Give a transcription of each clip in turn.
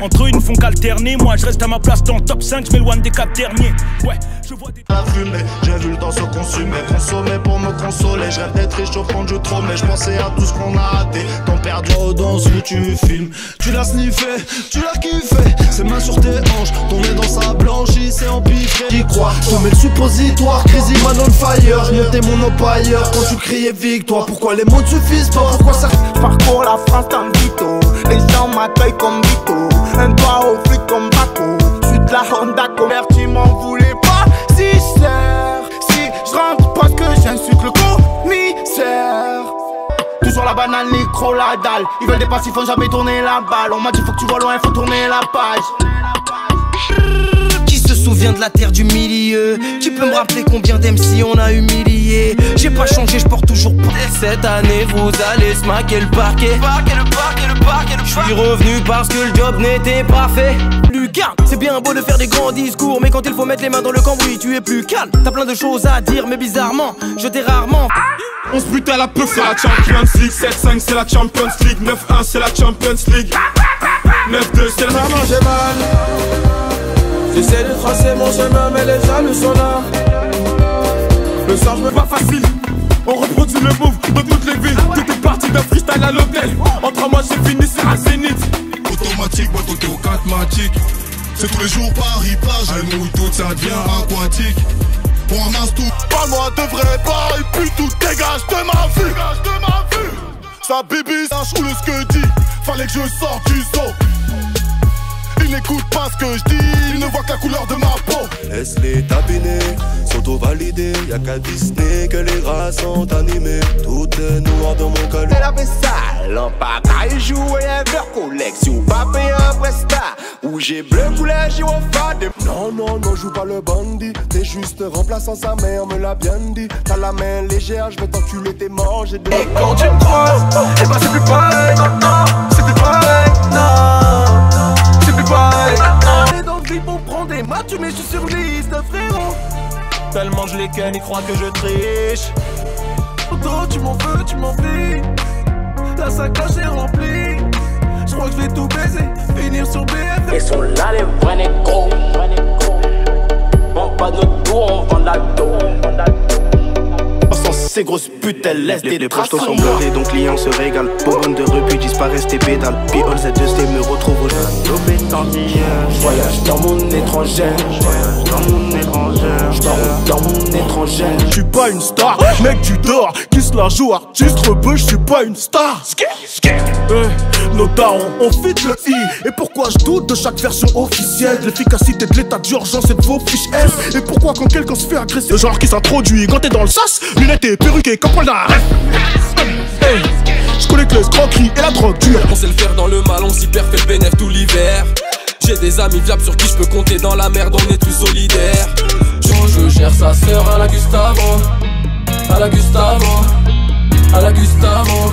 Entre eux ils ne font qu'alterner. Moi je reste à ma place dans le top 5, je m'éloigne des 4 derniers. Ouais, je vois des... La fumée, j'ai vu le temps se consumer. Consommer pour me consoler. Je rêve d'être riche au fond du trône. Mais je pensais à tout ce qu'on a raté. Tant perdu dans ce que tu filmes. Tu l'as sniffé, tu l'as kiffé. Ses mains sur tes hanches, ton nez dans sa blanchie, c'est empiffré. J'y crois, on met le suppositoire. Crazy man on fire, je montais mon empire. Quand tu criais victoire, pourquoi les mots ne suffisent pas? Pourquoi ça parcours la France dans le vito. Les gens m'accueillent comme Vito. Un doigt au flic comme Paco. J'suis de la Honda converti, m'en voulais pas. Si si je rentre parce que j'insulte le commissaire. Toujours la banane, micro, la dalle. Ils veulent des passifs, faut jamais tourner la balle. On m'a dit faut que tu vois loin, faut tourner la page. Qui se souvient de la terre du milieu? Qui peut me rappeler combien d'MC on a humilié? J'ai pas changé, je porte toujours pas. Cette année vous allez smacker le parquet. Je suis revenu parce que le job n'était pas fait. Lucas, c'est bien beau de faire des grands discours, mais quand il faut mettre les mains dans le cambouis, tu es plus calme. T'as plein de choses à dire, mais bizarrement, je t'ai rarement. On se bute à la peau, c'est la Champions League. 7-5 c'est la Champions League. 9-1 c'est la Champions League. 9-2 c'est la... Maman j'ai mal. J'essaie de tracer mon chemin mais les jaloux sont là. Le soir je me pas facile. On reproduit le move dans toutes les villes. Tout est parti d'un freestyle à l'hôtel. En 3 mois j'ai fini sur un zénith. Automatique, boîte auto 4matique. C'est tous les jours Paris-Plage. Elle mouille toute, ça devient aquatique. On ramasse tout. Parle-moi de vrai pas et puis tout dégage de ma vue. Sa bibi sache où le scudi. Fallait que je sorte du zoo. Il n'écoute pas ce que je dis, il ne voit que la couleur de ma peau. Laisse-les tapiner, s'auto-valider. Y'a qu'à Disney que les rats sont animés. Tout est noir dans mon calme. Elle avait sale, en pagaille, jouer un verre collection. Pas payer un presta, où j'ai bleu couleur gyrophare. Non, non, non, joue pas le bandit. T'es juste remplaçant, sa mère me l'a bien dit. T'as la main légère, je vais t'enculer, t'es mort, j'ai de... Et quand tu me croises, et bah c'est plus pareil. Non, c'est plus pareil. Non, c'est plus pareil. Et dans le grip on prend des matchs, mais je suis sur liste, frérot. Tellement je les ken, ils croient que je triche. Toi tu m'en veux, tu m'en vis. La sacoche est remplie. Je crois que je vais tout baiser, finir sur BFM. Ils sont là les vrais négros. On pas notre tour, on vend la dos. Ces grosses putes elles laissent des traces. Les poches sont beurrés donc clients se régalent. Bonbonne de repu disparaissent tes pédales. Puis all Z2C me retrouve au Voyage dans mon étrangère. Dans mon étrangère. Je suis pas une star, mec tu dors, qui se la joue artiste rebeu, je suis pas une star. Nos darons, on fit le I. Et pourquoi je doute de chaque version officielle? L'efficacité de l'état d'urgence et de vos fiches S. Et pourquoi quand quelqu'un se fait agresser, le genre qui s'introduit quand t'es dans le sas, lunettes et perruquées comme Paul d'arrêt. Hey, je connais que l'escroquerie et la drogue dure. On sait le faire dans le mal, on s'y perd, fait le bénéf tout l'hiver. J'ai des amis viables sur qui je peux compter, dans la merde on est tous solidaires. Je gère sa sœur à la Gustavo. À la Gustavo. À la Gustavo.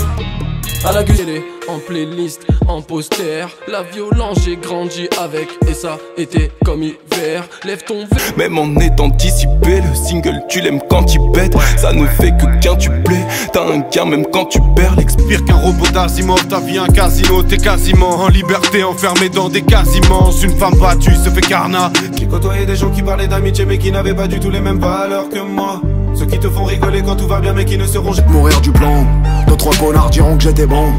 À la Gustavo. En playlist, en poster. La violence j'ai grandi avec. Et ça était comme hiver. Lève ton verre. Même en étant dissipé, le single tu l'aimes quand il pète. Ça ne fait que qu'un tu plais. T'as un gain même quand tu perds l'expérience. Pire qu'un robot d'Asimov, ta vie un casino. T'es quasiment en liberté, enfermé dans des quasiments. Une femme battue se fait carnat. J'ai côtoyé des gens qui parlaient d'amitié mais qui n'avaient pas du tout les mêmes valeurs que moi. Ceux qui te font rigoler quand tout va bien mais qui ne seront jamais. Mourir du plan, d'autres connards diront que j'étais bon.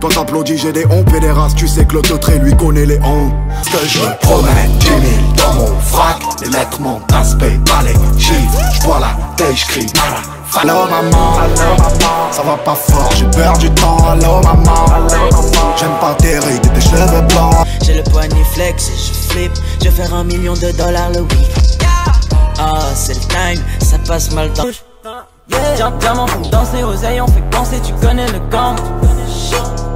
Quand t'applaudis j'ai des hontes et des races. Tu sais que l'autotré lui connaît les hontes. Ce que je me promets, 10 000 dans mon frac. Les lettres m'entassent, paye pas les chiffres. J'bois la taille, j'crie allô maman, ça va pas fort, j'ai perdu du temps. Allô maman, j'aime pas tes rides et tes cheveux blancs. J'ai le poignet flex et je flippe. Je vais faire $1 million le week. Ah, c'est le time, ça passe mal dans. Diamant pour danser, oseille, on fait penser, tu connais le camp.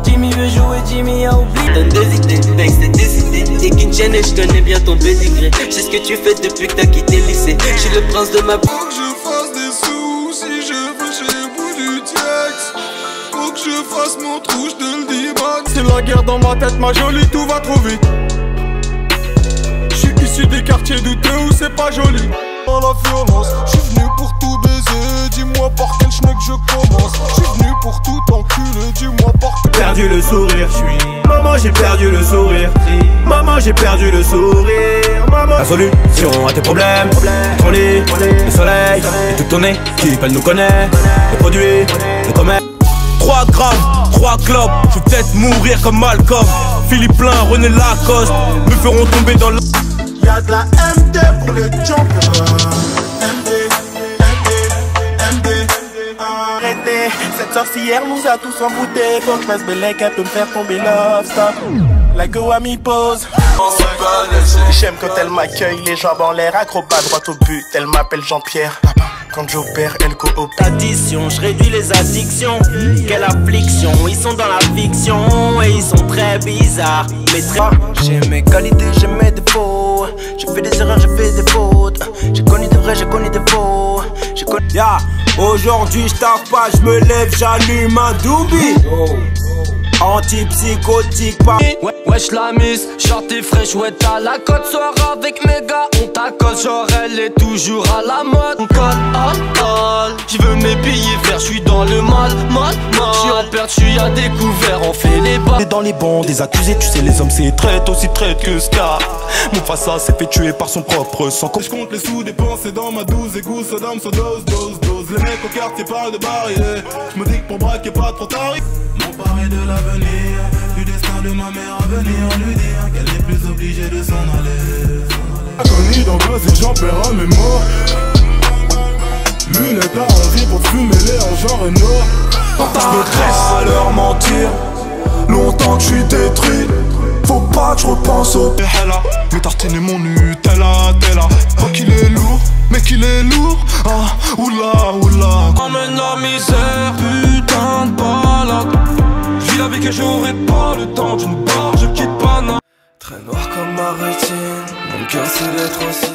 Jimmy veut jouer, Jimmy a oublié. Donne des idées, texte et des idées. T'es qu'une chaîne et je connais bien ton pédigré. Je sais ce que tu fais depuis que t'as quitté le lycée. Je suis le prince de ma. Faut que je fasse des sous si je veux chez le bout du texte. Faut que je fasse mon trou, je te le dis man. C'est la guerre dans ma tête, ma jolie, tout va trop vite. Je suis issu des quartiers douteux où c'est pas joli. Dans la violence, je suis venu pour tout baiser. Dis-moi par quel schneck je commence. Je suis venu pour tout enculer, dis-moi par quel. perdu le sourire. Maman, j'ai perdu le sourire. Maman, j'ai perdu le sourire. Maman. La solution à tes problèmes, ton lit, le soleil et toute ton équipe, elle nous connaît. Les produits, le commerce. 3 grammes, 3 clopes, je vais peut-être mourir comme Malcolm. Philippe Plein, René Lacoste me feront tomber dans le. Y'a de la MD pour les champions. Arrêtez, cette sorcière nous a tous emboutés. Faut que je fasse bellec, elle peut me faire tomber love stop. Like a whammy pose. J'aime quand elle m'accueille, les jambes en l'air, acrobat droit au but. Elle m'appelle Jean-Pierre. Quand j'opère, elle coopère. Addition, je réduis les addictions. Quelle affliction, ils sont dans la fiction et ils sont très bizarres. Mais très. J'ai mes qualités, j'ai mes défauts. J'ai fait des erreurs, j'ai fait des fautes. J'ai connu des vrais, j'ai connu des faux. J'ai connu. Ya, aujourd'hui j'taffe pas, j'me lève, j'allume un doobie. Antipsychotique, pas. Wesh la mise, chante fraîche, ouais t'as la cote. Soir avec mes gars, on t'accorde. Genre elle est toujours à la mode. On colle, j'y veux mes billets verts, j'suis dans le mal. J'suis en perte, j'suis à découvert, on fait les bas. Dans les bancs des accusés, tu sais les hommes c'est traite, aussi traite que Scar. Mufasa s'est fait tuer par son propre sang. Je compte les sous dépensés dans ma 12 égouts, Saddam, so dose. Les mecs au quartier parlent de barrières. J'me dis que pour braquer pas trop tard. M'emparer de l'avenir, du destin de ma mère à venir. Lui dire qu'elle n'est plus obligée de s'en aller. Connu d'angoisse et j'en perds mes mots. Lunettes à envie pour fumer les en genre noir. J'me à leur mentir, longtemps que j'suis détruit. Faut pas que j'repense au Hella, mes tartines et mon Nutella, Tella. Oh qu'il est lourd, mais qu'il est lourd. Ah, oula. Emmène la misère, putain de balade. J'vis la vie que j'aurai pas le temps d'une barre, je quitte pas. Très noir comme ma rétine, mon cœur c'est d'être aussi.